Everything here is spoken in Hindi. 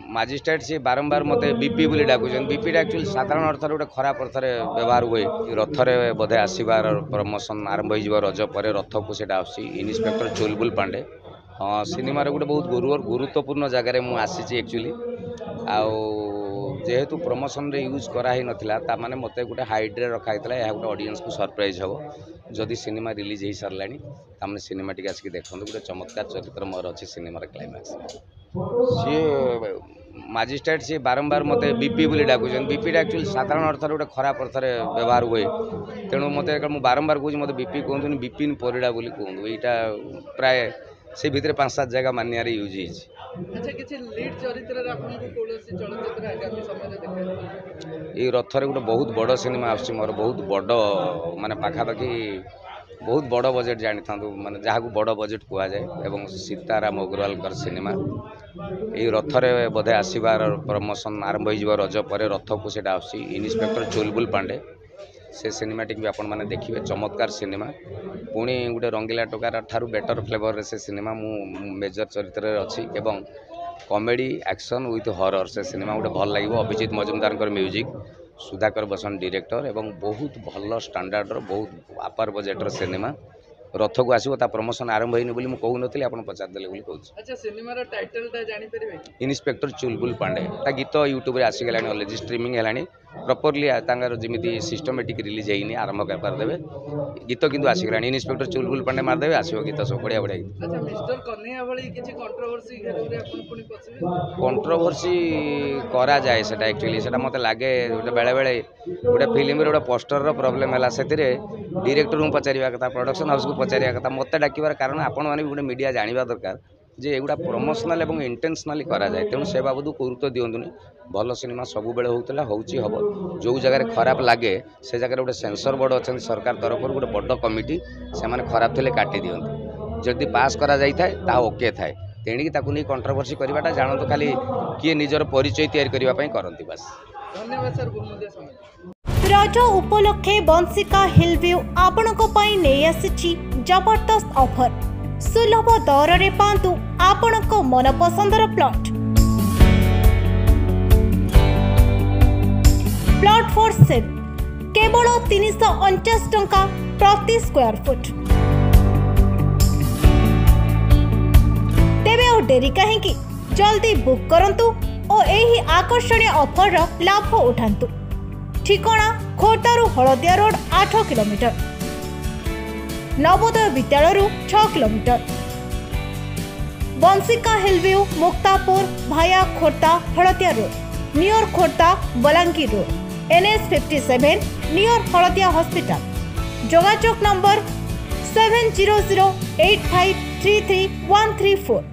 मजिस्ट्रेट सी बारंबार मत बीपी बोली डाकुन बीपीटा एक्चुअली साधारण अर्थ गोटे खराब अर्थ व्यवहार हुए रथरे बोधे आसबार प्रमोशन आरंभ हो रज पर रथ को इन्स्पेक्टर चुलबुल पांडे हाँ सिनेमा गोटे बहुत गुरुत्वपूर्ण जगार मुझे आसी एक्चुअली जेहेतु प्रमोशन रे यूज कराही नाला माने मत गोटे हाइड्रे रखाई यह गोटे ऑडियंस को सरप्राइज हम जदि सिनेमा रिलीज हो सारा तामें सिनेमा टी आसिक देखते गोटे चमत्कार चरित्र मोर अच्छे सिनेमार क्लाइमैक्स सी मजिस्ट्रेट सी बारंबार मत बीपी बोली डाकुन बीपीटा एक्चुअली साधारण अर्थ गोटे खराब अर्थ व्यवहार हुए तेणु मत मुझे बारंबार कहूँ मत बीपी कहतुनि विपिन परिड़ा बोली कहूँ यहाँ प्राय से भितर 5-7 जगह मानियार यूज ये रथरे गोटे बहुत बड़ सिनेमा आस मोर बहुत बड़ माने पाखापाखि बहुत बड़ बजेट जानी था माने जहाँ को बड़ बजेट कहुए एवं सीताराम अग्रवाल सिनेमा ये रथरे बोधे आसबार प्रमोशन आरंभ हो रज पर रथ को इन्स्पेक्टर चुलबुल पांडे से सिनेमाटिक भी आपण मैंने देखिए चमत्कार सिनेमा पुणी गोटे रंगीला टोकार ठारू बेटर फ्लेवर से सिनेमा मु मेजर चरित्र अच्छी एवं कॉमेडी एक्शन विथ हॉरर से सिनेमा गोटे भल लगे अभिजीत मजुमदार म्यूजिक सुधाकर बसंत डायरेक्टर एवं बहुत भल स्टैंडर्ड बहुत अपार बजेटर सिनेमा रथ को आसो प्रमोशन आरंभ होनी बोली मुझे कहूनी आप पचारदे इन्स्पेक्टर चुलबुल पांडे ता गीत यूट्यूब आसीगला अलरेडी स्ट्रीमिंग है प्रॉपर्ली जमी सिस्टमेटिक रिलीज होनी आरंभ करदे गीत किंतु आसीगला इन्स्पेक्टर चुलबुल पांडे मारदेवे आसो गीत सब बढ़िया बढ़िया कंट्रोवर्सी करा जाए से एक्चुअली से मत लगे बेले बेले गोटे फिल्म गोटे पोस्टर प्रोब्लेम है से डायरेक्टर को पचार कथा प्रोडक्शन हाउस को पचार कथा मत डाकिबार कारण आपण मैंने गोटे मीडिया जाना दरकार जे एगुड़ा प्रमोशनल एवं इंटेंशनली करा जाए तेणु से बाबद गुरुत्व दिंतुनि भल सिनेमा सब बेले होता होची हम जो जगह खराब लगे से जगह गोटे सेंसर बोर्ड अच्छा सरकार तरफ गोटे बड़ कमिटी से खराब थे काटी दिखती जदि पास करा जाए ता ओके थाए तेणिकी ताकू नहीं कंट्रोवर्सी करवाटा जानतु खाली किए निजर परिचय तैयारी करने करती बस धन्यवाद सर रज उपलक्षे बंसिका हिल व्यू आपणक नहीं आसी जबरदस्त ऑफर सुलभ दर रे पांतु आपणक मन पसंदर प्लॉट फॉर सेल केवल 349 टंका प्रति स्क्वायर फुट तेबे और डेरी कहीं जल्दी बुक करंतु और यही आकर्षणीय ऑफर लाभ उठांतु ठिकाना खोर्धारू Haldia road 8 kilometre Navodaya Vidyalaya 6 kilometre Bansika hill view Muktapur भाया Khordha Haldia road near Khordha Balangir road NH 57 near Haldia hospital जोगाजोग नंबर 7008533134।